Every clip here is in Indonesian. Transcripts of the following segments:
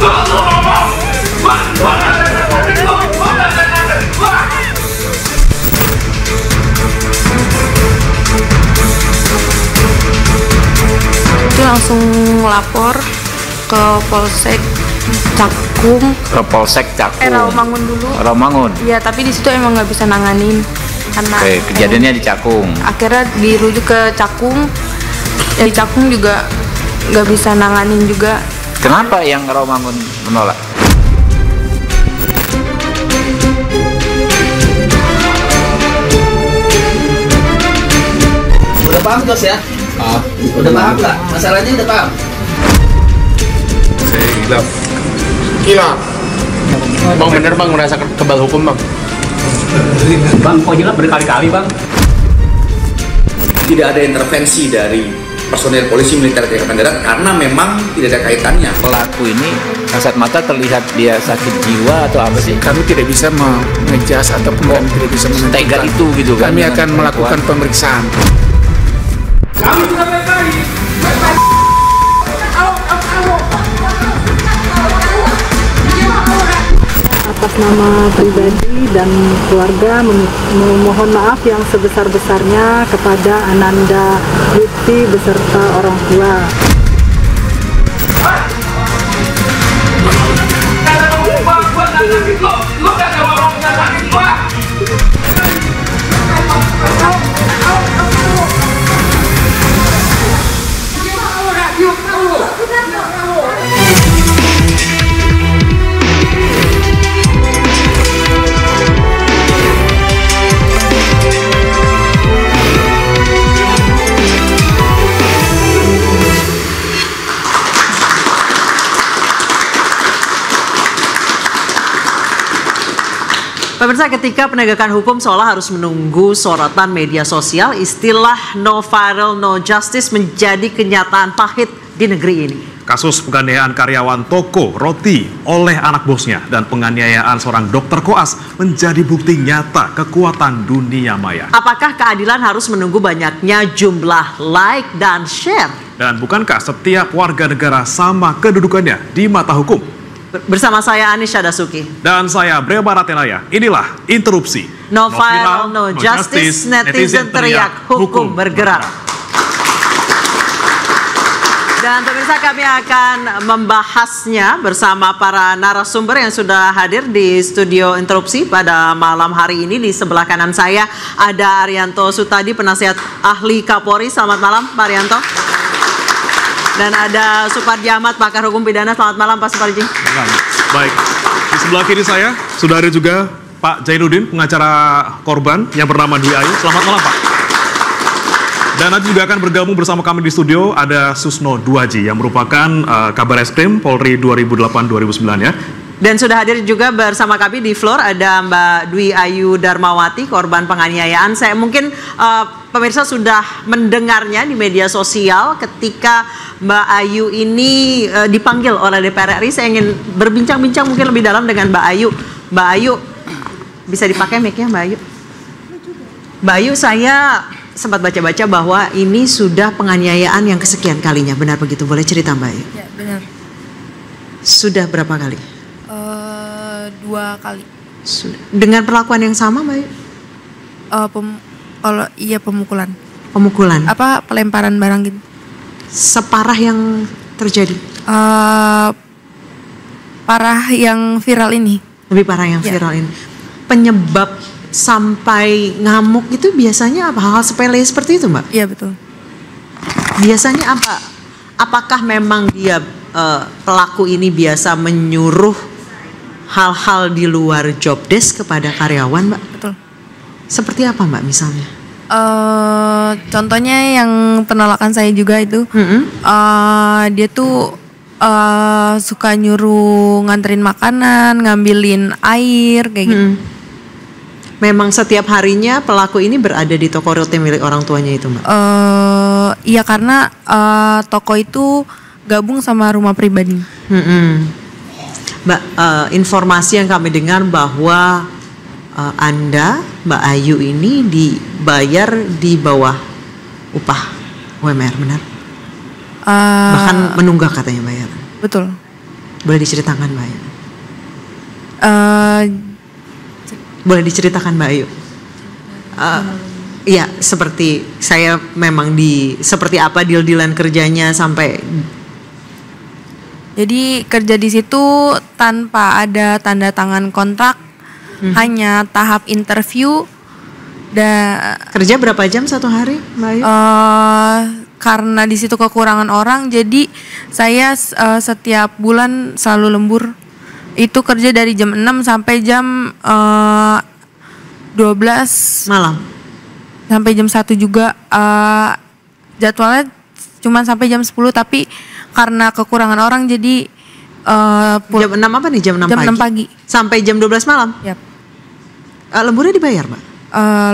Itu langsung lapor ke Polsek Cakung. Ke Polsek Cakung. Rawamangun dulu. Rawamangun. Iya, tapi di situ emang nggak bisa nanganin karena. Oke, kejadiannya di Cakung. Akhirnya dirujuk ke Cakung. Ya, di Cakung juga nggak bisa nanganin juga. Kenapa yang Rawamangun menolak? Udah paham Jos ya? Udah paham nggak? Masalahnya udah paham? Saya hilaf. Hilaf. Bang bener bang merasa kebal hukum bang. Bang, kok hilaf berkali-kali bang? Tidak ada intervensi dari personel polisi militer di Angkatan Darat karena memang tidak ada kaitannya. Pelaku ini kasat mata terlihat dia sakit jiwa atau apa sih? Kami tidak bisa mengejas ataupun kami tidak bisa menentukan. Tega itu gitu kan? Kami akan melakukan pemeriksaan. Kami sudah baik-baik. Atas nama pribadi dan keluarga memohon maaf yang sebesar-besarnya kepada Ananda Lutfi beserta orang tua. Pemirsa, ketika penegakan hukum seolah harus menunggu sorotan media sosial, istilah no viral, no justice menjadi kenyataan pahit di negeri ini. Kasus penganiayaan karyawan toko roti oleh anak bosnya dan penganiayaan seorang dokter koas menjadi bukti nyata kekuatan dunia maya. Apakah keadilan harus menunggu banyaknya jumlah like dan share? Dan bukankah setiap warga negara sama kedudukannya di mata hukum? Bersama saya Anisha Dasuki. Dan saya Brea Baratelaya. Inilah Interupsi. No viral, no justice, netizen teriak, hukum bergerak. Dan pemirsa, kami akan membahasnya bersama para narasumber yang sudah hadir di studio Interupsi pada malam hari ini. Di sebelah kanan saya ada Arianto Sutadi, penasihat ahli Kapolri. Selamat malam Pak Arianto. Dan ada Suparji Ahmad, pakar hukum pidana. Selamat malam Pak Suparji. Baik, di sebelah kiri saya sudah ada juga Pak Jainuddin, pengacara korban yang bernama Dwi Ayu. Selamat malam Pak. Dan nanti juga akan bergabung bersama kami di studio ada Susno Duaji yang merupakan Kabar Eskrim Polri 2008-2009 ya. Dan sudah hadir juga bersama kami di floor ada Mbak Dwi Ayu Darmawati, korban penganiayaan. Saya mungkin pemirsa sudah mendengarnya di media sosial ketika Mbak Ayu ini dipanggil oleh DPR RI. Saya ingin berbincang-bincang mungkin lebih dalam dengan Mbak Ayu. Mbak Ayu, bisa dipakai mic-nya Mbak Ayu? Mbak Ayu, saya sempat baca-baca bahwa ini sudah penganiayaan yang kesekian kalinya. Benar begitu? Boleh cerita Mbak Ayu? Ya, benar. Sudah berapa kali? 2 kali. Dengan perlakuan yang sama Mbak Ayu? Kalau iya pemukulan. Pemukulan? Apa pelemparan barang gitu? Separah yang terjadi? Parah yang viral ini. Lebih parah yang viral ini. Penyebab sampai ngamuk itu biasanya apa? Hal-hal sepele seperti itu Mbak? Iya betul. Biasanya apa? Apakah memang dia pelaku ini biasa menyuruh hal-hal di luar job desk kepada karyawan Mbak? Betul. Seperti apa Mbak misalnya? Contohnya yang penolakan saya juga itu, dia tuh suka nyuruh nganterin makanan, ngambilin air kayak gitu. Memang setiap harinya pelaku ini berada di toko roti milik orang tuanya itu Mbak? Iya karena toko itu gabung sama rumah pribadi. Mbak, informasi yang kami dengar bahwa Anda, Mbak Ayu ini dibayar di bawah upah UMR, benar? Bahkan menunggak katanya bayar. Betul. Boleh diceritakan Mbak Ayu? Boleh diceritakan Mbak Ayu? Ya, seperti saya memang seperti apa deal-dealan kerjanya sampai. Jadi kerja di situ tanpa ada tanda tangan kontrak, hanya tahap interview. Kerja berapa jam satu hari Mbak Ayu? Karena di situ kekurangan orang, jadi saya setiap bulan selalu lembur. Itu kerja dari jam 6 sampai jam 12 malam. Sampai jam 1 juga. Jadwalnya cuma sampai jam 10, tapi karena kekurangan orang jadi jam 6 apa nih? Jam 6 jam 6 pagi sampai jam 12 malam? Yap. Lemburnya dibayar Mbak?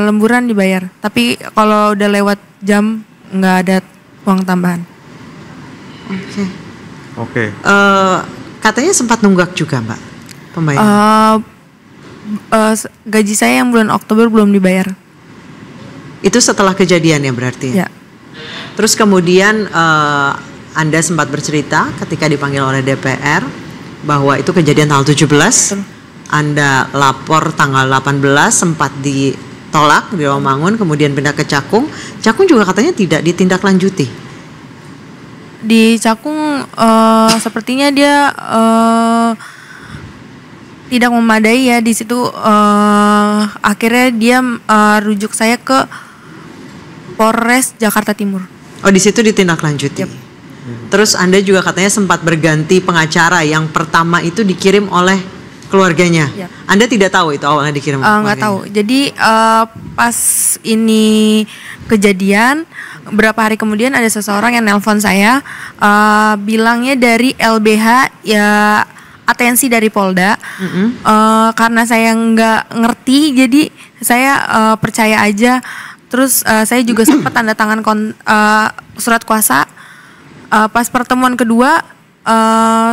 Lemburan dibayar, tapi kalau udah lewat jam nggak ada uang tambahan. Oke. Katanya sempat nunggak juga Mbak pembayaran? Gaji saya yang bulan Oktober belum dibayar. Itu setelah kejadian ya berarti? Ya. Terus kemudian Anda sempat bercerita ketika dipanggil oleh DPR bahwa itu kejadian tanggal 17. Betul. Anda lapor tanggal 18, sempat ditolak di Rawamangun, kemudian pindah ke Cakung. Cakung juga katanya tidak ditindaklanjuti. Di Cakung sepertinya dia tidak memadai ya. Di situ akhirnya dia rujuk saya ke Polres Jakarta Timur. Oh, di situ ditindaklanjuti. Yep. Terus Anda juga katanya sempat berganti pengacara, yang pertama itu dikirim oleh keluarganya. Yep. Anda tidak tahu itu awalnya dikirim? Nggak tahu. Jadi pas ini kejadian, beberapa hari kemudian ada seseorang yang nelpon saya, bilangnya dari LBH ya, atensi dari Polda. Karena saya nggak ngerti, jadi saya percaya aja. Terus saya juga sempat tanda tangan surat kuasa. Pas pertemuan kedua,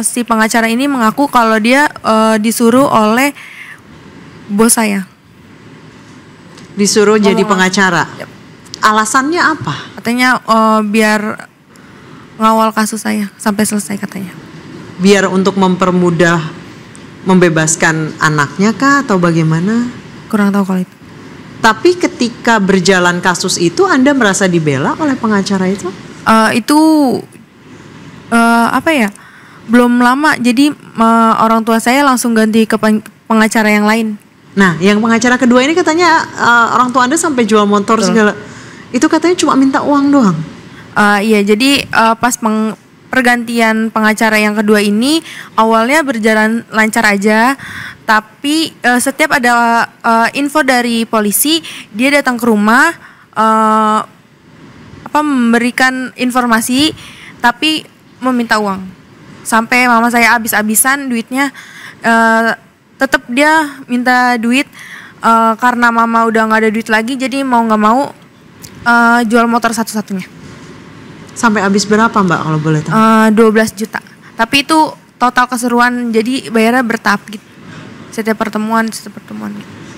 si pengacara ini mengaku kalau dia disuruh oleh bos saya. Disuruh jadi pengacara? Yep. Alasannya apa? Katanya biar ngawal kasus saya sampai selesai katanya. Biar untuk mempermudah membebaskan anaknya kah atau bagaimana? Kurang tahu kalau itu. Tapi ketika berjalan kasus itu Anda merasa dibela oleh pengacara itu? Itu apa ya? Belum lama, jadi orang tua saya langsung ganti ke pengacara yang lain. Nah, yang pengacara kedua ini katanya orang tua Anda sampai jual motor. Betul. Segala. Itu katanya cuma minta uang doang. Iya, jadi pas pergantian pengacara yang kedua ini awalnya berjalan lancar aja, tapi setiap ada info dari polisi, dia datang ke rumah memberikan informasi, tapi meminta uang. Sampai mama saya habis-habisan duitnya, tetap dia minta duit karena mama udah nggak ada duit lagi, jadi mau nggak mau jual motor satu-satunya. Sampai habis berapa Mbak kalau boleh tahu? 12 juta. Tapi itu total keseruan, jadi bayarnya bertahap gitu. Setiap pertemuan gitu.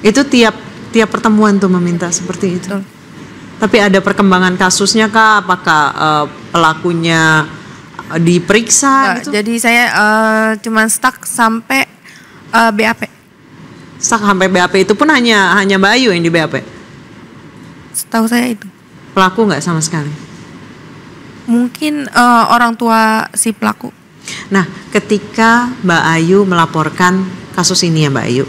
Itu tiap pertemuan tuh meminta seperti itu. Betul. Tapi ada perkembangan kasusnya kah? Apakah pelakunya diperiksa? Gitu? Jadi saya cuma stuck sampai BAP. Stuck sampai BAP itu pun hanya Mbak Ayu yang di BAP? Setahu saya itu. Pelaku nggak sama sekali? Mungkin orang tua si pelaku. Nah, ketika Mbak Ayu melaporkan kasus ini ya Mbak Ayu,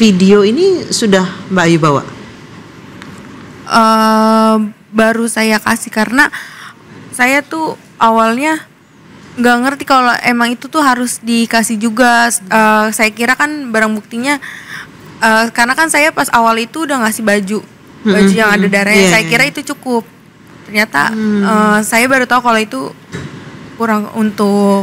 video ini sudah Mbak Ayu bawa? Baru saya kasih karena saya tuh awalnya nggak ngerti kalau emang itu tuh harus dikasih juga. Saya kira kan barang buktinya, karena kan saya pas awal itu udah ngasih baju yang ada darahnya. Saya kira itu cukup. Ternyata saya baru tahu kalau itu kurang untuk.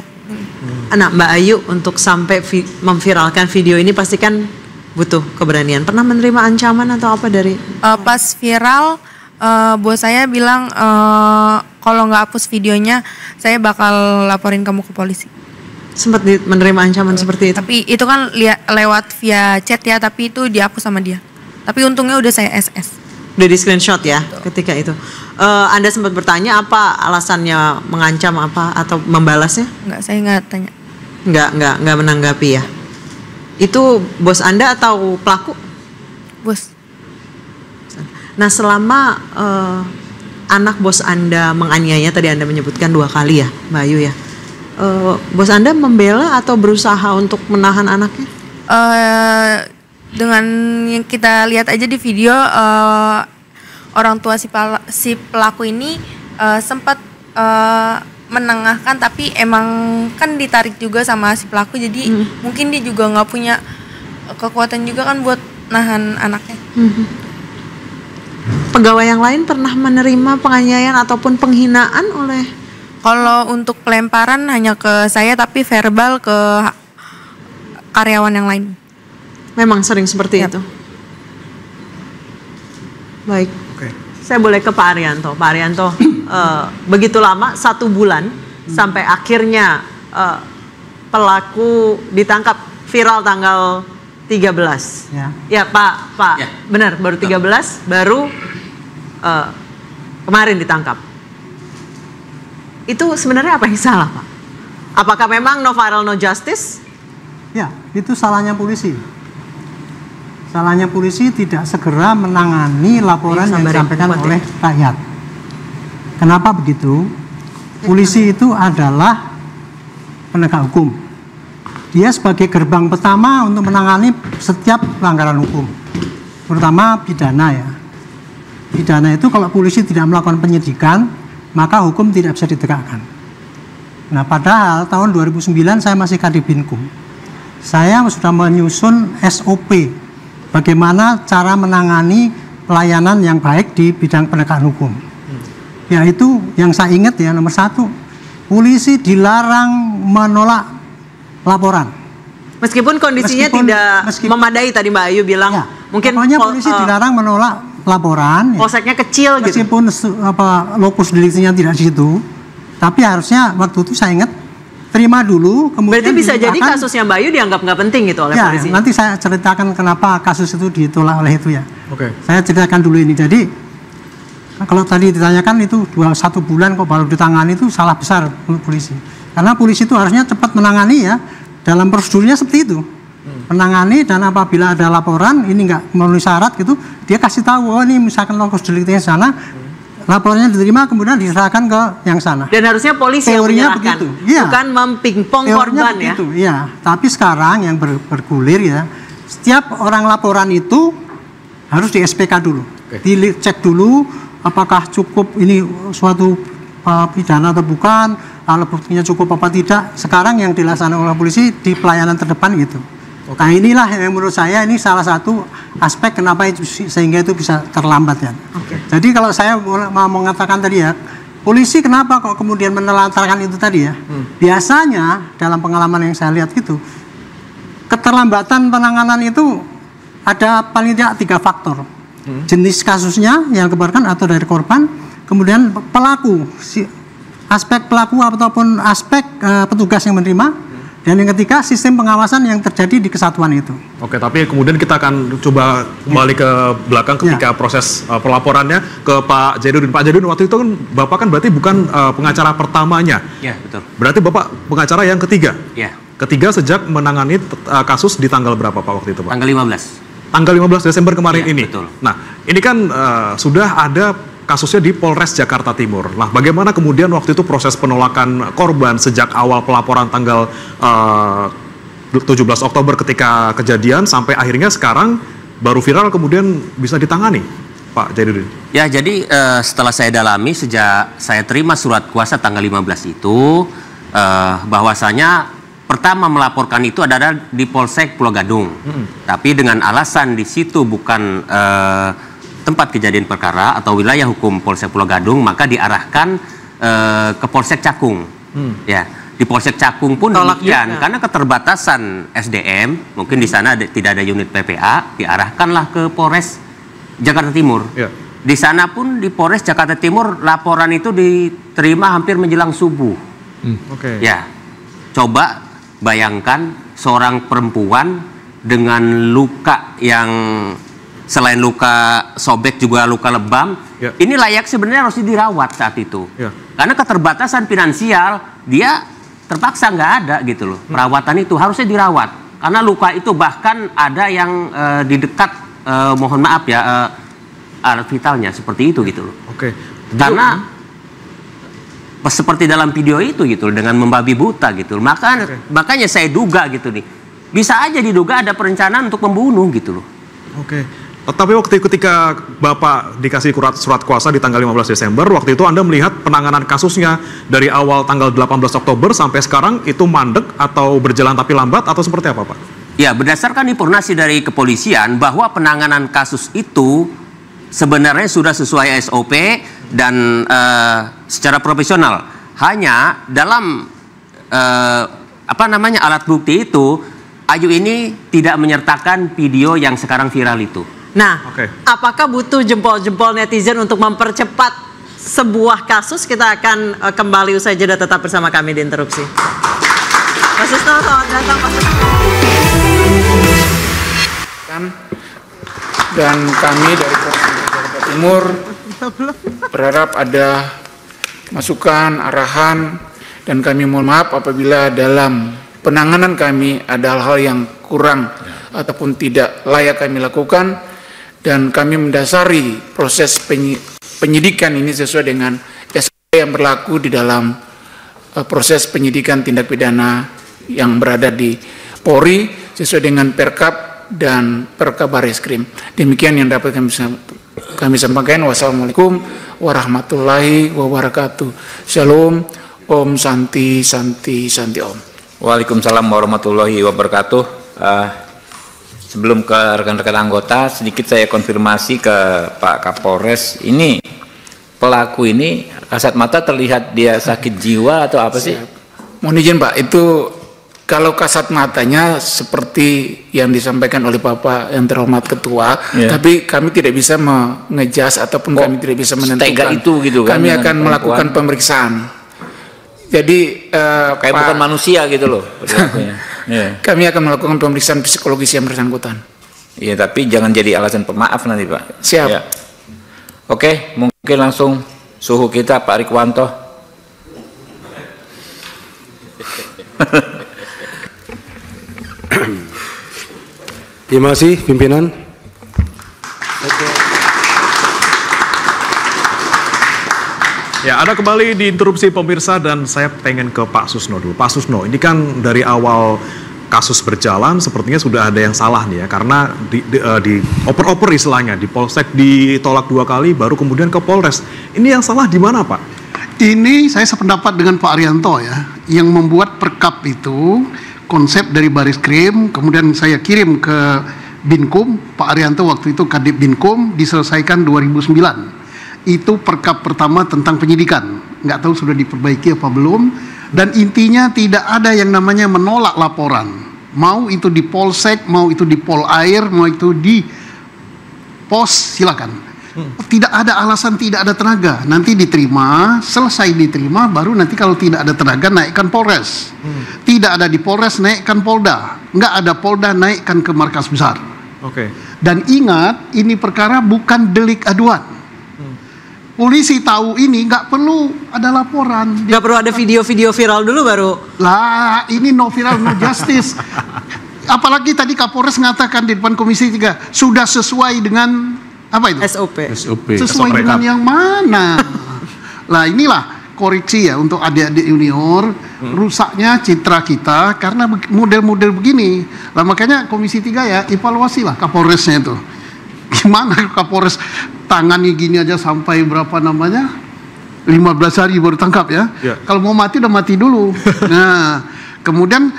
Anak Mbak Ayu untuk sampai memviralkan video ini pasti kan butuh keberanian. Pernah menerima ancaman atau apa dari? Pas viral, bos saya bilang kalau nggak hapus videonya, saya bakal laporin kamu ke polisi. Sempat menerima ancaman seperti itu? Tapi itu kan lewat via chat ya, tapi itu dihapus sama dia. Tapi untungnya udah saya SS. Udah di screenshot ya. Betul. Ketika itu Anda sempat bertanya apa alasannya, mengancam apa atau membalasnya? Enggak, saya nggak tanya. nggak menanggapi ya. Itu bos Anda atau pelaku? Bos. Nah, selama anak bos Anda menganiaya, tadi Anda menyebutkan 2 kali ya, Mbak Ayu ya. Bos Anda membela atau berusaha untuk menahan anaknya? Dengan yang kita lihat aja di video, orang tua si pelaku ini sempat menengahkan, tapi emang kan ditarik juga sama si pelaku, jadi mungkin dia juga nggak punya kekuatan juga kan buat nahan anaknya. Pegawai yang lain pernah menerima penganiayaan ataupun penghinaan oleh? Kalau untuk pelemparan hanya ke saya, tapi verbal ke karyawan yang lain. Memang sering seperti itu. Baik. Oke. Saya boleh ke Pak Arianto. Pak Arianto, begitu lama 1 bulan sampai akhirnya pelaku ditangkap, viral tanggal 13. Ya Pak, Ya. benar, baru 13, baru kemarin ditangkap. Itu sebenarnya apa yang salah, Pak? Apakah memang no viral no justice? Ya, itu salahnya polisi. Salahnya polisi tidak segera menangani laporan yang disampaikan oleh rakyat. Kenapa begitu? Polisi itu adalah penegak hukum. Dia sebagai gerbang pertama untuk menangani setiap pelanggaran hukum, terutama pidana ya. Pidana itu kalau polisi tidak melakukan penyidikan, maka hukum tidak bisa ditegakkan. Nah, padahal tahun 2009 saya masih Kadipinkum. Saya sudah menyusun SOP bagaimana cara menangani pelayanan yang baik di bidang penegakan hukum. Yaitu yang saya ingat ya, nomor 1, polisi dilarang menolak laporan. Meskipun kondisinya tidak memadai, tadi Mbak Ayu bilang ya, mungkin pokoknya polisi dilarang menolak laporan. Polseknya kecil gitu. Meskipun lokus deliktinya tidak di situ, tapi harusnya waktu itu saya ingat terima dulu, kemudian berarti bisa jadi kasusnya Mbak Ayu dianggap nggak penting gitu oleh polisi. Nanti saya ceritakan kenapa kasus itu ditolak oleh itu ya. Oke. Saya ceritakan dulu ini. Jadi kalau tadi ditanyakan itu 1 bulan kok baru ditangani, itu salah besar untuk polisi. Karena polisi itu harusnya cepat menangani ya, dalam prosedurnya seperti itu. Menangani, dan apabila ada laporan ini nggak memenuhi syarat gitu, dia kasih tahu, oh ini misalkan lokus deliktinya sana, laporannya diterima kemudian diserahkan ke yang sana. Dan harusnya polisi teorinya yang menyerahkan, begitu. Ya. Bukan mempingpong korban begitu, ya. Tapi sekarang yang bergulir ya, setiap orang laporan itu harus di SPK dulu, dicek dulu apakah cukup ini suatu pidana atau bukan, alat buktinya cukup apa tidak. Sekarang yang dilaksanakan oleh polisi di pelayanan terdepan gitu. Nah, inilah yang menurut saya ini salah satu aspek kenapa itu sehingga itu bisa terlambat ya. Jadi kalau saya mau mengatakan tadi ya, polisi kenapa kok kemudian menelantarkan itu tadi ya? Biasanya dalam pengalaman yang saya lihat itu, keterlambatan penanganan itu ada paling tidak 3 faktor. Jenis kasusnya yang keluarkan atau dari korban, kemudian pelaku, aspek pelaku ataupun aspek petugas yang menerima, dan yang ketiga sistem pengawasan yang terjadi di kesatuan itu. Oke, tapi kemudian kita akan coba kembali ke belakang ketika proses pelaporannya ke Pak Jainuddin. Pak Jainuddin, waktu itu kan Bapak kan berarti bukan pengacara pertamanya. Ya, betul. Berarti Bapak pengacara yang ketiga. Ya. Ketiga sejak menangani kasus di tanggal berapa Pak waktu itu Pak? Tanggal 15. Tanggal 15 Desember kemarin Ya, ini. betul. Nah, ini kan sudah ada kasusnya di Polres Jakarta Timur. Nah, bagaimana kemudian waktu itu proses penolakan korban sejak awal pelaporan tanggal 17 Oktober ketika kejadian sampai akhirnya sekarang baru viral kemudian bisa ditangani, Pak Jainuddin? Ya, jadi setelah saya dalami sejak saya terima surat kuasa tanggal 15 itu, bahwasanya pertama melaporkan itu adalah di Polsek Pulau Gadung. Tapi dengan alasan di situ bukan tempat kejadian perkara atau wilayah hukum Polsek Pulau Gadung, maka diarahkan ke Polsek Cakung. Ya, di Polsek Cakung pun demikian, karena keterbatasan SDM, mungkin di sana tidak ada unit PPA, diarahkanlah ke Polres Jakarta Timur. Di sana pun di Polres Jakarta Timur laporan itu diterima hampir menjelang subuh. Ya, coba bayangkan seorang perempuan dengan luka yang selain luka sobek juga luka lebam, ini layak sebenarnya harus dirawat saat itu. Karena keterbatasan finansial, dia terpaksa nggak ada gitu loh. Perawatan itu harusnya dirawat. Karena luka itu bahkan ada yang di dekat, mohon maaf ya, alat vitalnya seperti itu gitu loh. Oke. Karena seperti dalam video itu gitu dengan membabi buta gitu. Makanya saya duga gitu nih. Bisa aja diduga ada perencanaan untuk membunuh gitu loh. Oke. Tapi waktu ketika Bapak dikasih surat kuasa di tanggal 15 Desember, waktu itu Anda melihat penanganan kasusnya dari awal tanggal 18 Oktober sampai sekarang itu mandek atau berjalan tapi lambat atau seperti apa, Pak? Ya, berdasarkan informasi dari kepolisian bahwa penanganan kasus itu sebenarnya sudah sesuai SOP dan secara profesional. Hanya dalam alat bukti itu Ayu ini tidak menyertakan video yang sekarang viral itu. Nah, apakah butuh jempol-jempol netizen untuk mempercepat sebuah kasus? Kita akan kembali usai jeda, tetap bersama kami di Interupsi. Mas Susno, selamat datang Pak Susno. Dan kami dari Polres Jakarta Timur berharap ada masukan, arahan, dan kami mohon maaf apabila dalam penanganan kami ada hal-hal yang kurang ataupun tidak layak kami lakukan, dan kami mendasari proses penyidikan ini sesuai dengan SOP yang berlaku di dalam proses penyidikan tindak pidana yang berada di Polri sesuai dengan Perkap dan Perkabareskrim. Demikian yang dapat kami sampaikan. Wassalamualaikum warahmatullahi wabarakatuh. Shalom, Om Santi Santi Santi Om. Waalaikumsalam warahmatullahi wabarakatuh. Sebelum ke rekan-rekan anggota, sedikit saya konfirmasi ke Pak Kapolres. Ini pelaku ini kasat mata terlihat dia sakit jiwa atau apa sih? Mohon izin Pak, itu kalau kasat matanya seperti yang disampaikan oleh Bapak yang terhormat Ketua, tapi kami tidak bisa mengejas ataupun kami tidak bisa menentukan. Itu gitu kan? Kami akan melakukan pemeriksaan. Jadi kayak bukan manusia gitu loh. Kami akan melakukan pemeriksaan psikologis yang bersangkutan. Iya, tapi jangan jadi alasan pemaaf nanti Pak. Siap. Ya. Oke, mungkin langsung suhu kita Pak Rikwanto. Terima kasih pimpinan. Ya, ada kembali di Interupsi pemirsa dan saya pengen ke Pak Susno dulu. Pak Susno, ini kan dari awal kasus berjalan sepertinya sudah ada yang salah nih ya, karena di oper-oper istilahnya, di Polsek ditolak 2 kali baru kemudian ke Polres. Ini yang salah di mana, Pak? Ini saya sependapat dengan Pak Arianto ya, yang membuat Perkap itu konsep dari Bareskrim, kemudian saya kirim ke Binkum, Pak Arianto waktu itu Kadip Binkum, diselesaikan 2009. Itu Perkap pertama tentang penyidikan. Nggak tahu sudah diperbaiki apa belum. Dan intinya tidak ada yang namanya menolak laporan. Mau itu di Polsek, mau itu di Polair, mau itu di Pos, silakan. Tidak ada alasan, tidak ada tenaga. Nanti diterima, selesai diterima, baru nanti kalau tidak ada tenaga naikkan Polres. Tidak ada di Polres, naikkan Polda. Nggak ada Polda, naikkan ke markas besar. Dan ingat, ini perkara bukan delik aduan. Polisi tahu ini nggak perlu ada laporan. Nggak perlu ada video-video viral dulu baru. Lah, ini no viral, no justice. Apalagi tadi Kapolres mengatakan di depan Komisi 3 sudah sesuai dengan apa itu? SOP. Sesuai dengan yang mana? Lah inilah koreksi ya untuk adik-adik junior, rusaknya citra kita karena model-model begini. Lah makanya Komisi 3 ya evaluasi lah Kapolresnya itu. Gimana Kapolres tangani gini aja sampai berapa namanya 15 hari baru tangkap ya. Kalau mau mati udah mati dulu. Nah kemudian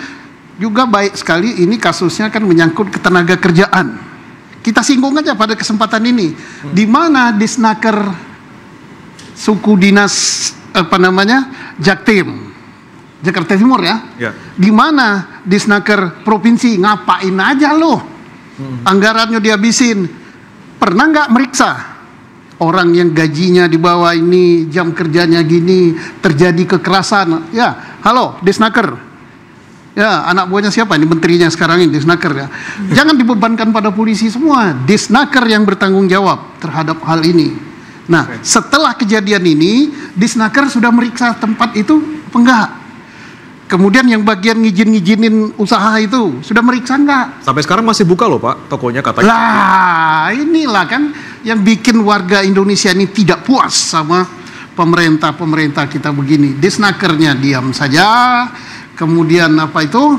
juga baik sekali ini kasusnya kan menyangkut ketenaga kerjaan. Kita singgung aja pada kesempatan ini di mana Disnaker suku dinas apa namanya Jaktim Jakarta Timur ya. Di mana Disnaker provinsi ngapain aja loh anggarannya dihabisin. Pernah nggak meriksa orang yang gajinya di bawah ini, jam kerjanya gini, terjadi kekerasan? Ya, halo, Disnaker. Ya, anak buahnya siapa? Ini menterinya sekarang ini, Disnaker ya. Jangan dibebankan pada polisi semua. Disnaker yang bertanggung jawab terhadap hal ini. Nah, setelah kejadian ini, Disnaker sudah meriksa tempat itu apa enggak? Kemudian yang bagian ngizinin usaha itu sudah meriksa nggak? Sampai sekarang masih buka loh Pak, tokonya katanya. Lah, inilah kan yang bikin warga Indonesia ini tidak puas sama pemerintah kita begini. Disnakernya diam saja, kemudian apa itu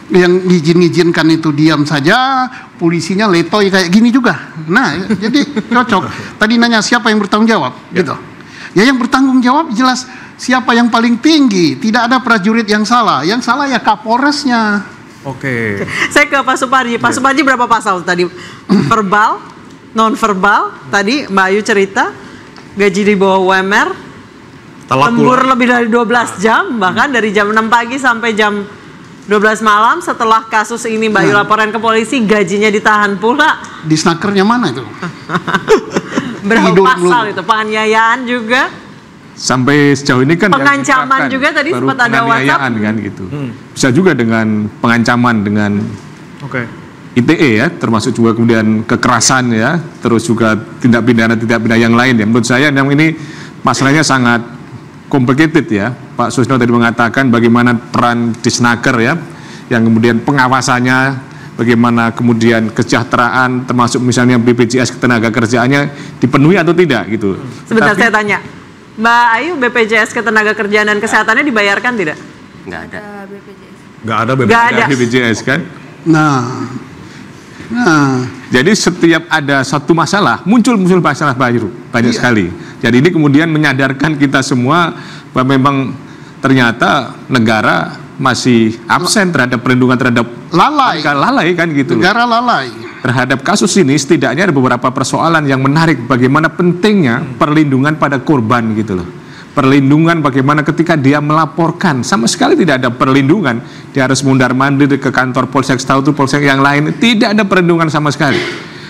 yang ngizin-ngizinkan itu diam saja, polisinya letoy kayak gini juga. Nah, jadi cocok. Tadi nanya siapa yang bertanggung jawab, gitu. Ya yang bertanggung jawab jelas siapa yang paling tinggi. Tidak ada prajurit yang salah. Yang salah ya Kapolresnya. Oke. Saya ke Pak Suparji. Pak Suparji berapa pasal tadi? Verbal, non verbal. Tadi Mbak Ayu cerita gaji di bawah UMR. Lembur lebih dari 12 jam, bahkan dari jam 6 pagi sampai jam 12 malam. Setelah kasus ini Mbak Ayu laporan ke polisi, gajinya ditahan pula. Disnakernya mana itu? Berapa pasal itu? Penganiayaan juga? Sampai sejauh ini kan pengancaman juga tadi sempat ada WhatsApp kan gitu. Bisa juga dengan pengancaman dengan ITE ya, termasuk juga kemudian kekerasan ya, terus juga tindak pidana yang lain ya. Menurut saya yang ini masalahnya sangat complicated ya. Pak Susno tadi mengatakan bagaimana peran Disnaker ya, yang kemudian pengawasannya, bagaimana kemudian kesejahteraan termasuk misalnya BPJS ketenagakerjaannya dipenuhi atau tidak gitu. Sebentar saya tanya, Mbak Ayu, BPJS ketenagakerjaan dan kesehatannya dibayarkan tidak? Nggak ada. Nggak ada BPJS kan? Nah, jadi setiap ada satu masalah muncul masalah baru banyak sekali. Jadi ini kemudian menyadarkan kita semua bahwa memang ternyata negara masih absen terhadap perlindungan terhadap lalai kan gitu. Negara lalai terhadap kasus ini. Setidaknya ada beberapa persoalan yang menarik, bagaimana pentingnya perlindungan pada korban gitu loh. Perlindungan bagaimana ketika dia melaporkan, sama sekali tidak ada perlindungan, dia harus mundar-mandir ke kantor polsek satu polsek yang lain, tidak ada perlindungan sama sekali.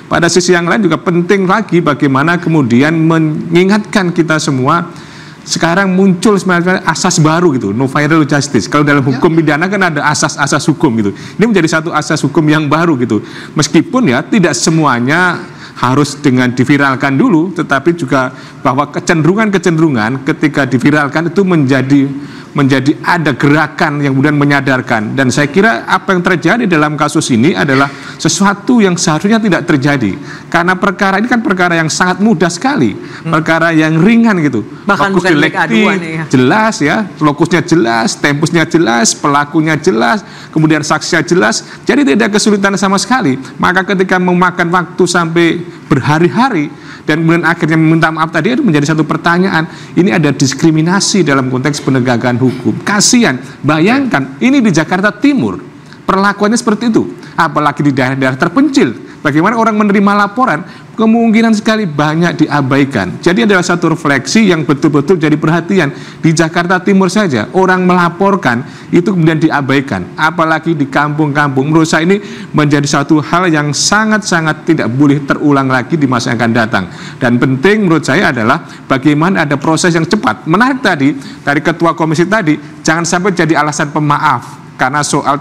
Pada sisi yang lain juga penting lagi bagaimana kemudian mengingatkan kita semua. Sekarang muncul sebenarnya asas baru gitu, no viral justice. Kalau dalam hukum pidana kan ada asas-asas hukum gitu. Ini menjadi satu asas hukum yang baru gitu. Meskipun ya tidak semuanya harus dengan diviralkan dulu, tetapi juga bahwa kecenderungan ketika diviralkan itu menjadi ada gerakan yang kemudian menyadarkan. Dan saya kira apa yang terjadi dalam kasus ini adalah sesuatu yang seharusnya tidak terjadi, karena perkara ini kan perkara yang sangat mudah sekali, perkara yang ringan gitu. Bahkan lokus bukan aduan ya. Jelas ya, lokusnya jelas, tempusnya jelas, pelakunya jelas, kemudian saksinya jelas, jadi tidak kesulitan sama sekali. Maka ketika memakan waktu sampai berhari-hari dan kemudian akhirnya meminta maaf tadi, itu menjadi satu pertanyaan. Ini ada diskriminasi dalam konteks penegakan hukum. Kasihan, bayangkan ini di Jakarta Timur perlakuannya seperti itu, apalagi di daerah-daerah terpencil. Bagaimana orang menerima laporan, kemungkinan sekali banyak diabaikan. Jadi adalah satu refleksi yang betul-betul jadi perhatian. Di Jakarta Timur saja orang melaporkan itu kemudian diabaikan, apalagi di kampung-kampung. Menurut saya ini menjadi satu hal yang sangat-sangat tidak boleh terulang lagi di masa yang akan datang. Dan penting menurut saya adalah bagaimana ada proses yang cepat. Menarik tadi dari ketua komisi tadi, jangan sampai jadi alasan pemaaf. Karena soal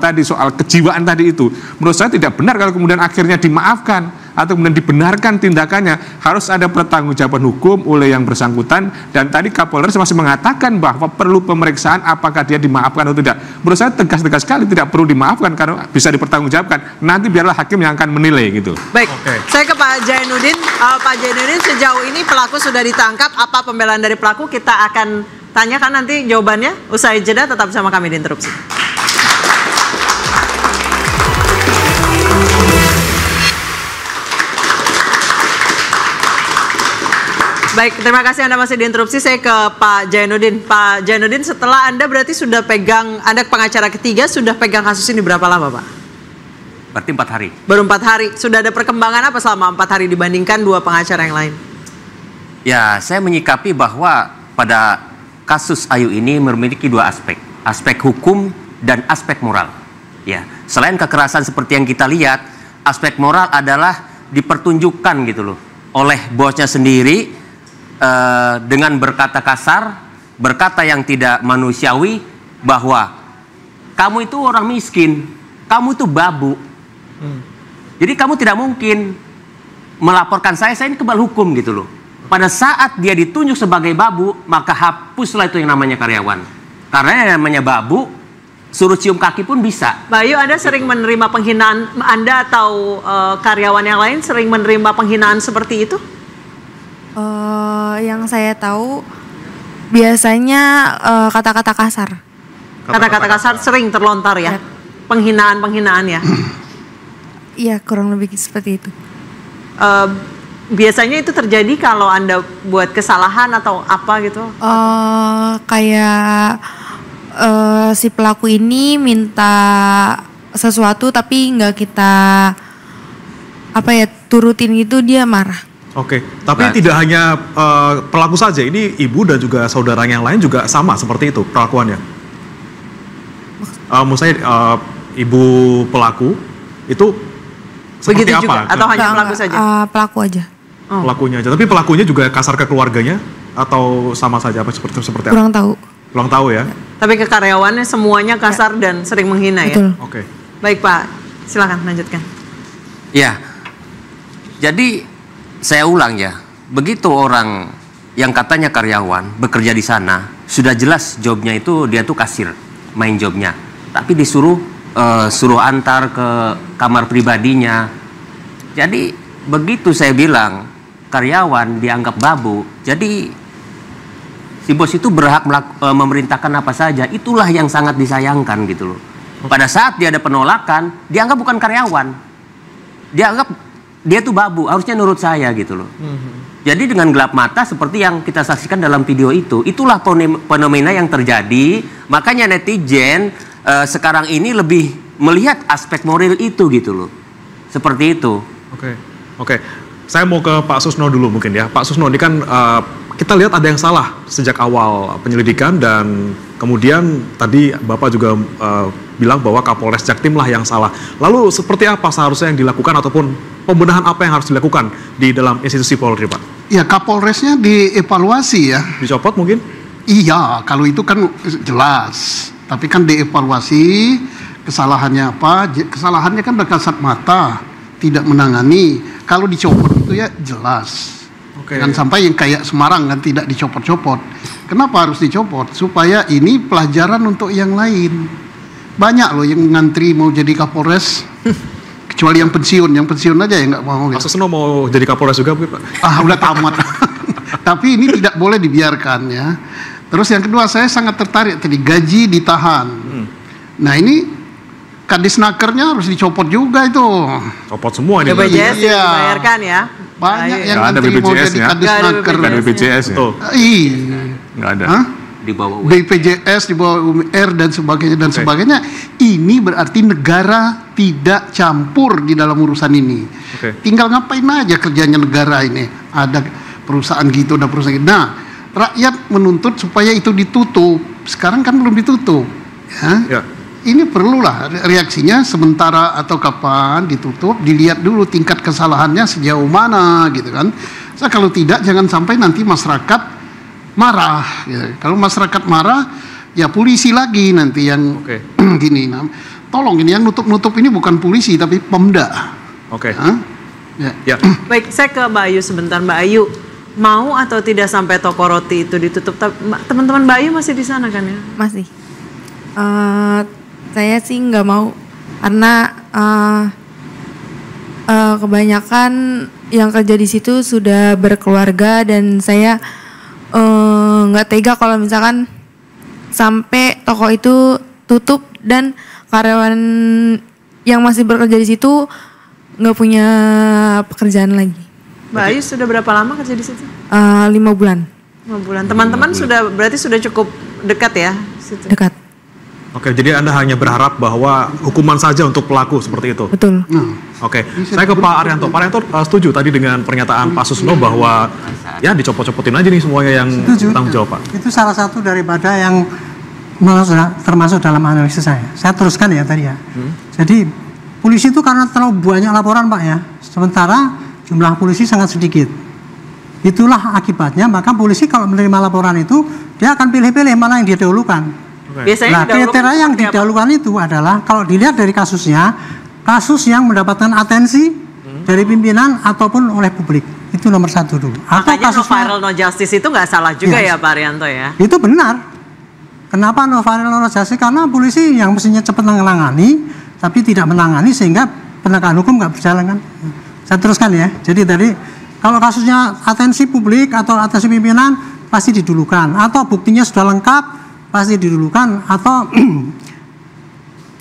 kejiwaan tadi itu, menurut saya tidak benar kalau kemudian akhirnya dimaafkan atau kemudian dibenarkan tindakannya. Harus ada pertanggungjawaban hukum oleh yang bersangkutan. Dan tadi Kapolres masih mengatakan bahwa perlu pemeriksaan apakah dia dimaafkan atau tidak. Menurut saya tegas-tegas sekali tidak perlu dimaafkan karena bisa dipertanggungjawabkan. Nanti biarlah hakim yang akan menilai gitu. Baik, saya ke Pak Jainuddin. Pak Jainuddin, sejauh ini pelaku sudah ditangkap. Apa pembelaan dari pelaku? Kita akan tanyakan nanti jawabannya. Usai jeda, tetap bersama kami di Interupsi. Baik, terima kasih Anda masih diinterupsi. Saya ke Pak Jainuddin. Pak Jainuddin, setelah Anda berarti sudah pegang, Anda pengacara ketiga, sudah pegang kasus ini berapa lama Pak? Berarti 4 hari. Baru 4 hari. Sudah ada perkembangan apa selama 4 hari dibandingkan 2 pengacara yang lain? Ya, saya menyikapi bahwa pada kasus Ayu ini memiliki 2 aspek. Aspek hukum dan aspek moral. Ya, selain kekerasan seperti yang kita lihat, aspek moral adalah dipertunjukkan gitu loh oleh bosnya sendiri, dengan berkata kasar, berkata yang tidak manusiawi, bahwa kamu itu orang miskin, kamu itu babu. Jadi kamu tidak mungkin melaporkan saya ini kebal hukum gitu loh. Pada saat dia ditunjuk sebagai babu, maka hapuslah itu yang namanya karyawan. Karena yang namanya babu suruh cium kaki pun bisa. Bayu, Anda sering menerima penghinaan, Anda atau karyawan yang lain sering menerima penghinaan seperti itu? Yang saya tahu biasanya kata-kata kasar. Kata-kata kasar sering terlontar ya? Penghinaan-penghinaan ya? Iya, kurang lebih seperti itu. Biasanya itu terjadi kalau Anda buat kesalahan atau apa gitu? Kayak si pelaku ini minta sesuatu tapi nggak kita turutin gitu, dia marah. Oke, tapi tidak hanya pelaku saja, ini ibu dan juga saudara yang lain juga sama seperti itu perlakuannya. Maksud saya ibu pelaku itu seperti begitu apa? Juga? Atau hanya pelaku saja? Pelaku aja. Pelakunya aja, tapi pelakunya juga kasar ke keluarganya atau sama saja apa seperti apa? Kurang tahu. Kurang tahu ya. Tapi ke karyawannya semuanya kasar dan sering menghina. Betul. Ya. Oke. Baik Pak, silakan lanjutkan. Ya, jadi saya ulang ya, begitu orang yang katanya karyawan bekerja di sana, sudah jelas jobnya itu dia tuh kasir, main jobnya, tapi disuruh suruh antar ke kamar pribadinya. Jadi begitu saya bilang karyawan dianggap babu, jadi si bos itu berhak memerintahkan apa saja. Itulah yang sangat disayangkan gitu loh. Pada saat dia ada penolakan, dianggap bukan karyawan, dianggap dia tuh babu, harusnya nurut saya gitu loh. Jadi dengan gelap mata seperti yang kita saksikan dalam video itu, itulah fenomena yang terjadi. Makanya netizen sekarang ini lebih melihat aspek moral itu gitu loh. Seperti itu. Oke. Saya mau ke Pak Susno dulu mungkin ya. Pak Susno, ini kan kita lihat ada yang salah sejak awal penyelidikan dan kemudian tadi Bapak juga bilang bahwa Kapolres Jaktim lah yang salah. Lalu seperti apa seharusnya yang dilakukan ataupun pembenahan apa yang harus dilakukan di dalam institusi Polri, Pak? Ya, Kapolresnya dievaluasi ya. Dicopot mungkin? Iya, kalau itu kan jelas. Tapi kan dievaluasi kesalahannya apa? Kesalahannya kan udah kasat mata, tidak menangani. Kalau dicopot itu ya jelas. Jangan sampai yang kayak Semarang kan tidak dicopot-copot. Kenapa harus dicopot? Supaya ini pelajaran untuk yang lain. Banyak loh yang ngantri mau jadi Kapolres. Kecuali yang pensiun aja yang nggak mau. Pak Susno mau jadi Kapolres juga, Pak? Udah tamat. Tapi ini tidak boleh dibiarkan ya. Terus yang kedua, saya sangat tertarik tadi gaji ditahan. Nah ini Kadisnakernya harus dicopot juga itu. Copot semua ini. BPJS dibayarkan ya. Banyak yang nanti mau jadi Kadisnaker. Nggak ada BPJS ya? Iya. Nggak ada. Di bawah BPJS, di bawah UMR dan sebagainya. Ini berarti negara tidak campur di dalam urusan ini. Tinggal ngapain aja kerjanya negara ini. Ada perusahaan gitu, ada perusahaan gitu. Nah, rakyat menuntut supaya itu ditutup. Sekarang kan belum ditutup. Ya. Ini perlulah reaksinya sementara atau kapan ditutup, dilihat dulu tingkat kesalahannya sejauh mana gitu kan. Kalau tidak jangan sampai nanti masyarakat marah gitu. Kalau masyarakat marah ya polisi lagi nanti yang gini. Nah, tolong ini yang nutup-nutup ini bukan polisi tapi Pemda. Ya. Baik, saya ke Mbak Ayu sebentar. Mbak Ayu, mau atau tidak sampai toko roti itu ditutup? Teman-teman Mbak Ayu masih di sana kan ya? Masih. Saya sih nggak mau karena kebanyakan yang kerja di situ sudah berkeluarga dan saya nggak tega kalau misalkan sampai toko itu tutup dan karyawan yang masih bekerja di situ nggak punya pekerjaan lagi. Mbak Ayu sudah berapa lama kerja di situ? 5 bulan. 5 bulan. Teman-teman berarti sudah cukup dekat ya? Situ. Dekat. Oke, jadi Anda hanya berharap bahwa hukuman saja untuk pelaku seperti itu? Betul. Oke, saya ke Pak Arianto. Pak Arianto setuju tadi dengan pernyataan Pak Susno bahwa ya dicopot-copotin aja nih semuanya yang tanggung jawab, Pak? Itu salah satu daripada yang termasuk dalam analisis saya. Saya teruskan ya tadi ya. Jadi polisi itu karena terlalu banyak laporan, Pak ya. Sementara jumlah polisi sangat sedikit. Itulah akibatnya, maka polisi kalau menerima laporan itu dia akan pilih-pilih mana yang dia dahulukan. Biasanya kriteria yang didahulukan itu adalah kalau dilihat dari kasusnya, kasus yang mendapatkan atensi dari pimpinan ataupun oleh publik. Itu nomor satu dulu. Makanya no viral no justice itu nggak salah juga ya Pak Arianto ya? Itu benar. Kenapa no viral no justice? Karena polisi yang mestinya cepat menangani, tapi tidak menangani sehingga penegakan hukum nggak berjalan kan. Saya teruskan ya. Jadi tadi kalau kasusnya atensi publik atau atensi pimpinan pasti didulukan, atau buktinya sudah lengkap pasti didulukan, atau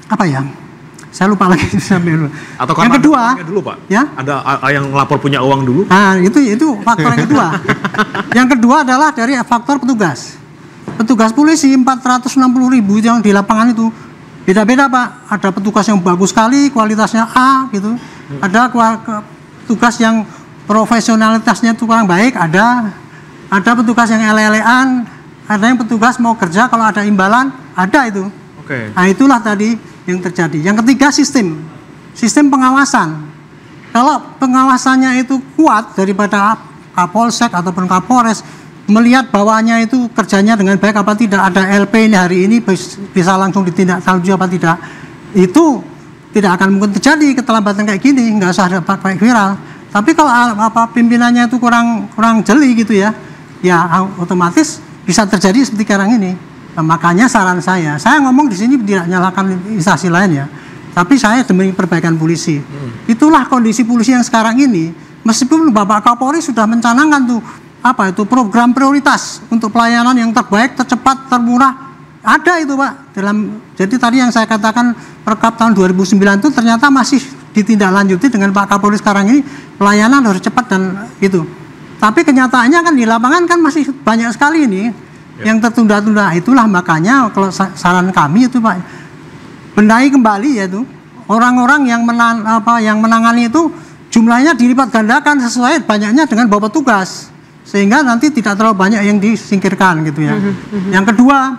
apa ya? Saya lupa lagi. Atau yang kedua, dulu, Pak. Ya? Ada yang lapor punya uang dulu. Nah, itu faktor yang kedua. Yang kedua adalah dari faktor petugas. Petugas polisi 460.000 yang di lapangan itu beda-beda, Pak. Ada petugas yang bagus sekali, kualitasnya A gitu. Ada petugas yang profesionalitasnya itu kurang baik, ada petugas yang ele-elean, ada yang petugas mau kerja kalau ada imbalan, ada itu. Oke. Nah, itulah tadi yang terjadi. Yang ketiga, sistem pengawasan. Kalau pengawasannya itu kuat daripada Kapolsek ataupun Kapolres melihat bawahnya itu kerjanya dengan baik apa tidak, ada LP ini hari ini bisa langsung ditindak lanjuti apa tidak, itu tidak akan mungkin terjadi keterlambatan kayak gini, nggak usah ada pakai viral. Tapi kalau pimpinannya itu kurang jeli gitu ya otomatis bisa terjadi seperti sekarang ini. Nah, makanya saran saya ngomong di sini tidak nyalakan instansi lain ya, tapi saya demi perbaikan polisi. Itulah kondisi polisi yang sekarang ini. Meskipun Bapak Kapolri sudah mencanangkan tuh program prioritas untuk pelayanan yang terbaik, tercepat, termurah, ada itu Pak. Jadi tadi yang saya katakan Perkap tahun 2009 itu ternyata masih ditindaklanjuti dengan Pak Kapolri sekarang ini, pelayanan harus cepat dan itu. Tapi kenyataannya kan di lapangan kan masih banyak sekali ini yang tertunda-tunda. Itulah makanya kalau saran kami itu Pak, benahi kembali yaitu orang-orang yang menangani itu jumlahnya dilipat gandakan sesuai banyaknya dengan bawa petugas, sehingga nanti tidak terlalu banyak yang disingkirkan gitu ya. Yang kedua,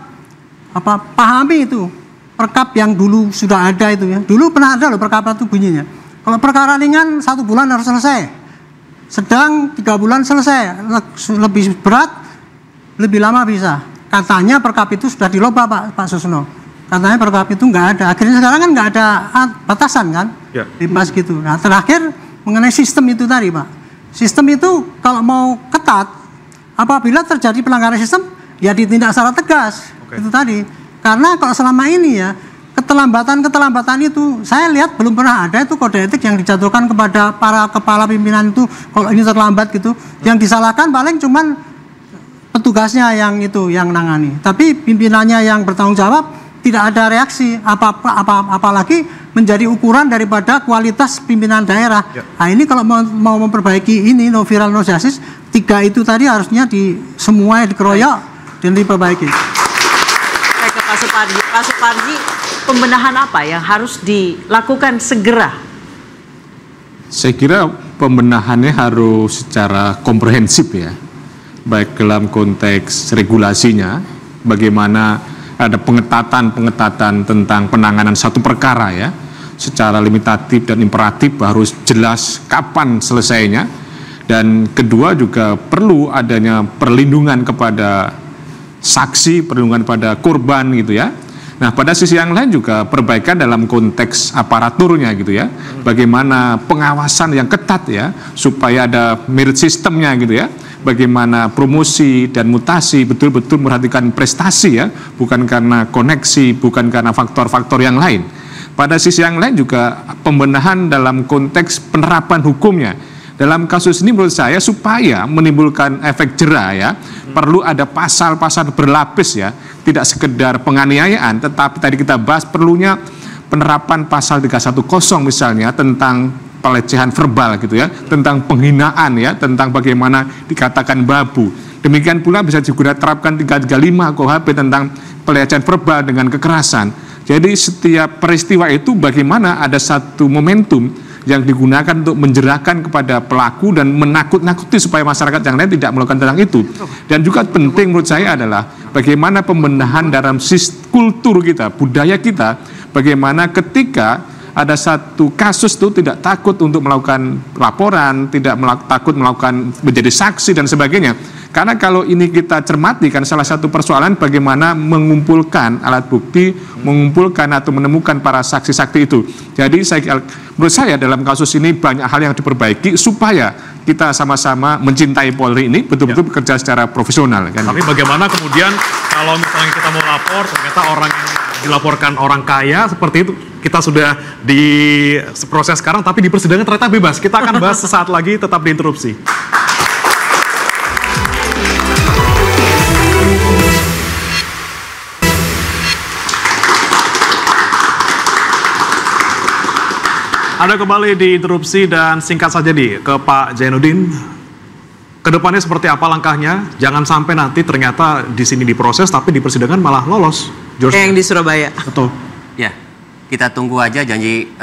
pahami itu perkap yang dulu sudah ada itu ya. Dulu pernah ada loh perkap itu bunyinya. Kalau perkara ringan 1 bulan harus selesai, sedang 3 bulan selesai, lebih berat lebih lama bisa. Katanya perkap itu sudah dirubah Pak Susno. Katanya perkap itu nggak ada. Akhirnya sekarang kan nggak ada batasan kan, bebas gitu. Nah terakhir mengenai sistem itu tadi Pak. Sistem itu kalau mau ketat, apabila terjadi pelanggaran sistem, ya ditindak secara tegas. Itu tadi. Karena kalau selama ini ya, keterlambatan itu, saya lihat belum pernah ada itu kode etik yang dijatuhkan kepada para kepala pimpinan itu, kalau ini terlambat gitu. Yang disalahkan paling cuman petugasnya yang nangani. Tapi pimpinannya yang bertanggung jawab, tidak ada reaksi apalagi menjadi ukuran daripada kualitas pimpinan daerah. Nah ini kalau mau memperbaiki ini no viral no justice, 3 itu tadi harusnya semua dikeroyok dan diperbaiki. Saya ke Pak Suparji. Pak Suparji, pembenahan apa yang harus dilakukan segera? Saya kira pembenahannya harus secara komprehensif ya, baik dalam konteks regulasinya, bagaimana ada pengetatan tentang penanganan satu perkara ya, secara limitatif dan imperatif harus jelas kapan selesainya. Dan kedua juga perlu adanya perlindungan kepada saksi, perlindungan pada korban gitu ya. Nah pada sisi yang lain juga perbaikan dalam konteks aparaturnya gitu ya, bagaimana pengawasan yang ketat ya, supaya ada merit sistemnya gitu ya, bagaimana promosi dan mutasi betul-betul memperhatikan prestasi ya, bukan karena koneksi, bukan karena faktor-faktor yang lain. Pada sisi yang lain juga pembenahan dalam konteks penerapan hukumnya. Dalam kasus ini menurut saya supaya menimbulkan efek jera ya, perlu ada pasal-pasal berlapis ya, tidak sekedar penganiayaan, tetapi tadi kita bahas perlunya penerapan pasal 310 misalnya tentang pelecehan verbal gitu ya, tentang penghinaan ya, tentang bagaimana dikatakan babu. Demikian pula bisa juga terapkan 335 KUHP tentang pelecehan verbal dengan kekerasan. Jadi setiap peristiwa itu bagaimana ada satu momentum yang digunakan untuk menjerahkan kepada pelaku dan menakut-nakuti supaya masyarakat yang lain tidak melakukan tentang itu. Dan juga penting menurut saya adalah bagaimana pembenahan dalam kultur kita, budaya kita, bagaimana ketika ada satu kasus itu tidak takut untuk melakukan laporan, tidak takut melakukan menjadi saksi dan sebagainya. Karena kalau ini kita cermati kan salah satu persoalan bagaimana mengumpulkan alat bukti, mengumpulkan atau menemukan para saksi-saksi itu. Jadi menurut saya dalam kasus ini banyak hal yang diperbaiki supaya kita sama-sama mencintai Polri ini betul-betul bekerja secara profesional. Kan? Tapi bagaimana kemudian kalau kalau misalnya kita mau lapor, ternyata orang yang dilaporkan orang kaya seperti itu, kita sudah di proses sekarang, tapi di persidangan ternyata bebas. Kita akan bahas sesaat lagi, tetap diinterupsi. Ada kembali di interupsi dan singkat saja ke Pak Zainuddin. Kedepannya seperti apa langkahnya? Jangan sampai nanti ternyata di sini diproses tapi di persidangan malah lolos. Yang di Surabaya. Betul. Ya, kita tunggu aja janji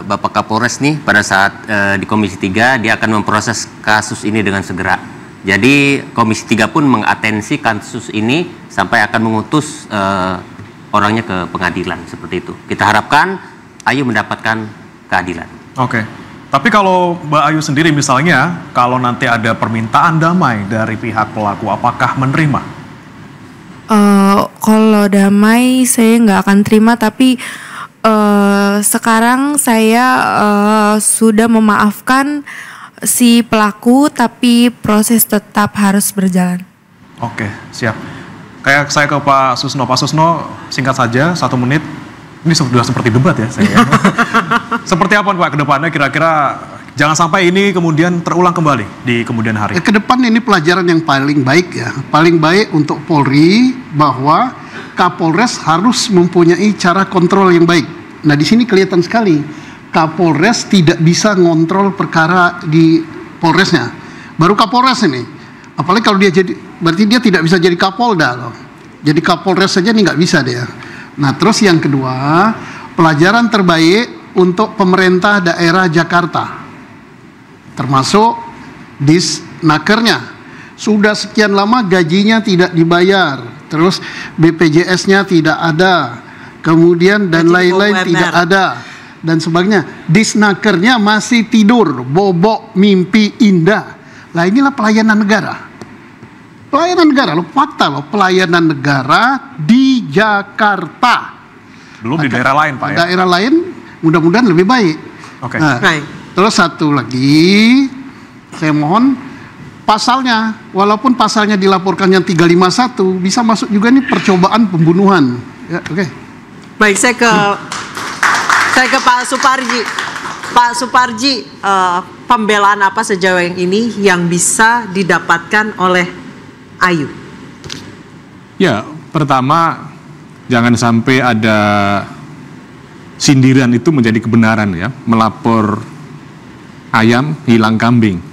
Bapak Kapolres nih pada saat di Komisi 3 dia akan memproses kasus ini dengan segera. Jadi Komisi 3 pun mengatensi kasus ini sampai akan mengutus orangnya ke pengadilan seperti itu. Kita harapkan Ayu mendapatkan keadilan. Oke. Tapi kalau Mbak Ayu sendiri misalnya, kalau nanti ada permintaan damai dari pihak pelaku, apakah menerima? Kalau damai saya nggak akan terima, tapi sekarang saya sudah memaafkan si pelaku, tapi proses tetap harus berjalan. Oke, siap. Kayak saya ke Pak Susno. Pak Susno, singkat saja, 1 menit. Ini sudah seperti debat ya saya. Seperti apa Pak ke depannya kira-kira jangan sampai ini kemudian terulang kembali di kemudian hari? Ke depan ini pelajaran yang paling baik ya. Paling baik untuk Polri bahwa Kapolres harus mempunyai cara kontrol yang baik. Nah di sini kelihatan sekali Kapolres tidak bisa ngontrol perkara di Polresnya. Baru Kapolres ini. Apalagi kalau dia jadi, berarti dia tidak bisa jadi Kapolda loh. Jadi Kapolres saja nih nggak bisa dia. Nah terus yang kedua, pelajaran terbaik untuk pemerintah daerah Jakarta, termasuk Disnakernya. Sudah sekian lama gajinya tidak dibayar, terus BPJS-nya tidak ada, kemudian dan lain-lain tidak ada, dan sebagainya. Disnakernya masih tidur, bobok mimpi indah. Lah inilah pelayanan negara. Pelayanan negara, loh, fakta loh, pelayanan negara di Jakarta. Belum di daerah lain Pak ya? Daerah lain mudah-mudahan lebih baik. Oke. Nah, terus satu lagi, saya mohon pasalnya, walaupun pasalnya dilaporkan yang 351, bisa masuk juga nih percobaan pembunuhan. Ya, oke. Baik, saya ke Pak Suparji. Pak Suparji, pembelaan apa sejauh ini yang bisa didapatkan oleh Ayu? Ya, pertama jangan sampai ada sindiran itu menjadi kebenaran ya. Melapor ayam hilang kambing.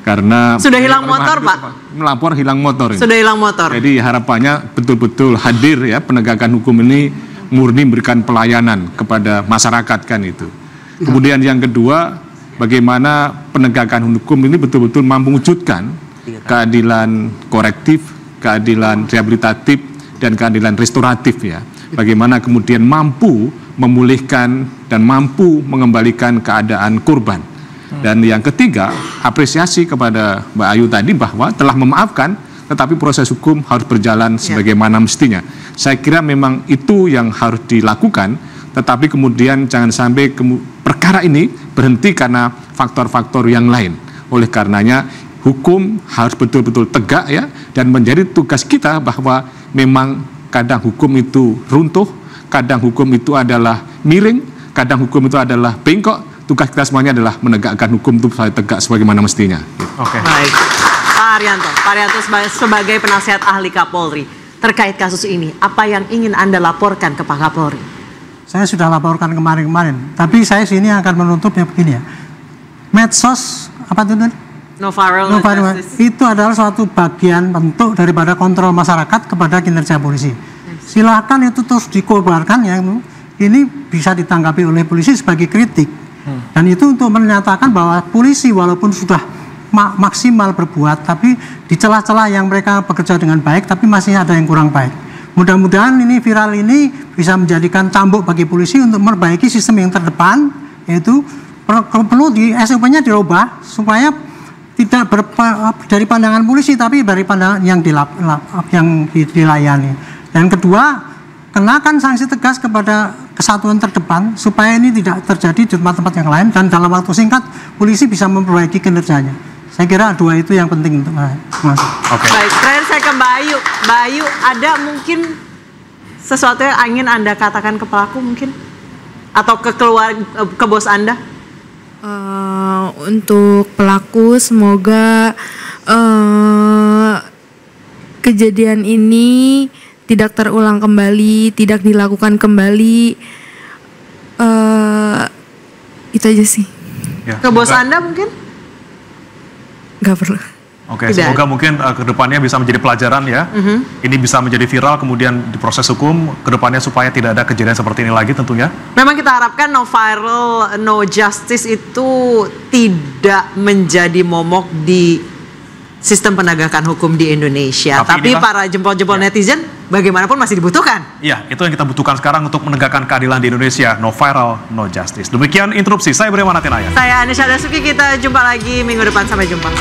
Karena sudah hilang motor Pak? Melapor hilang motor. Sudah hilang motor. Jadi harapannya betul-betul hadir ya, penegakan hukum ini murni memberikan pelayanan kepada masyarakat kan itu. Kemudian yang kedua, bagaimana penegakan hukum ini betul-betul mampu mewujudkan keadilan korektif, keadilan rehabilitatif, dan keadilan restoratif ya. Bagaimana kemudian mampu memulihkan dan mampu mengembalikan keadaan korban. Dan yang ketiga, apresiasi kepada Mbak Ayu tadi bahwa telah memaafkan, tetapi proses hukum harus berjalan sebagaimana mestinya. Saya kira memang itu yang harus dilakukan, tetapi kemudian jangan sampai perkara ini berhenti karena faktor-faktor yang lain. Oleh karenanya, hukum harus betul-betul tegak ya, dan menjadi tugas kita bahwa memang kadang hukum itu runtuh, kadang hukum itu adalah miring, kadang hukum itu adalah bengkok. Tugas kita semuanya adalah menegakkan hukum itu tegak sebagaimana mestinya. Oke. Baik, Pak Haryanto sebagai penasihat ahli Kapolri terkait kasus ini, apa yang ingin Anda laporkan ke Pak Kapolri? Saya sudah laporkan kemarin-kemarin, tapi saya sini akan menutupnya begini ya. Medsos apa itu? No viral itu adalah suatu bagian bentuk daripada kontrol masyarakat kepada kinerja polisi. Silakan itu terus dikobarkan ya, ini bisa ditanggapi oleh polisi sebagai kritik. Dan itu untuk menyatakan bahwa polisi walaupun sudah maksimal berbuat, tapi di celah-celah yang mereka bekerja dengan baik, tapi masih ada yang kurang baik. Mudah-mudahan ini viral ini bisa menjadikan cambuk bagi polisi untuk memperbaiki sistem yang terdepan, yaitu perlu di SOP-nya dirubah supaya tidak dari pandangan polisi tapi dari pandangan yang dilayani. Dan kedua, kenakan sanksi tegas kepada kesatuan terdepan supaya ini tidak terjadi di tempat-tempat yang lain dan dalam waktu singkat polisi bisa memperbaiki kinerjanya. Saya kira dua itu yang penting untuk masuk. Oke. Baik, terakhir saya ke Mbak Ayu. Mbak Ayu, ada mungkin sesuatu yang ingin Anda katakan ke pelaku mungkin? Atau ke bos Anda? Untuk pelaku semoga kejadian ini tidak terulang kembali, tidak dilakukan kembali. Itu aja sih. Ya, ke bos Anda mungkin? Nggak perlu. Oke, semoga mungkin kedepannya bisa menjadi pelajaran ya. Ini bisa menjadi viral, kemudian diproses hukum kedepannya supaya tidak ada kejadian seperti ini lagi tentunya. Memang kita harapkan no viral, no justice itu tidak menjadi momok di sistem penegakan hukum di Indonesia. Tapi para jempol-jempol netizen bagaimanapun masih dibutuhkan. Iya, itu yang kita butuhkan sekarang untuk menegakkan keadilan di Indonesia. No viral, no justice. Demikian interupsi. Saya Beriman Atinaya. Saya Anisha Dasuki. Kita jumpa lagi minggu depan. Sampai jumpa.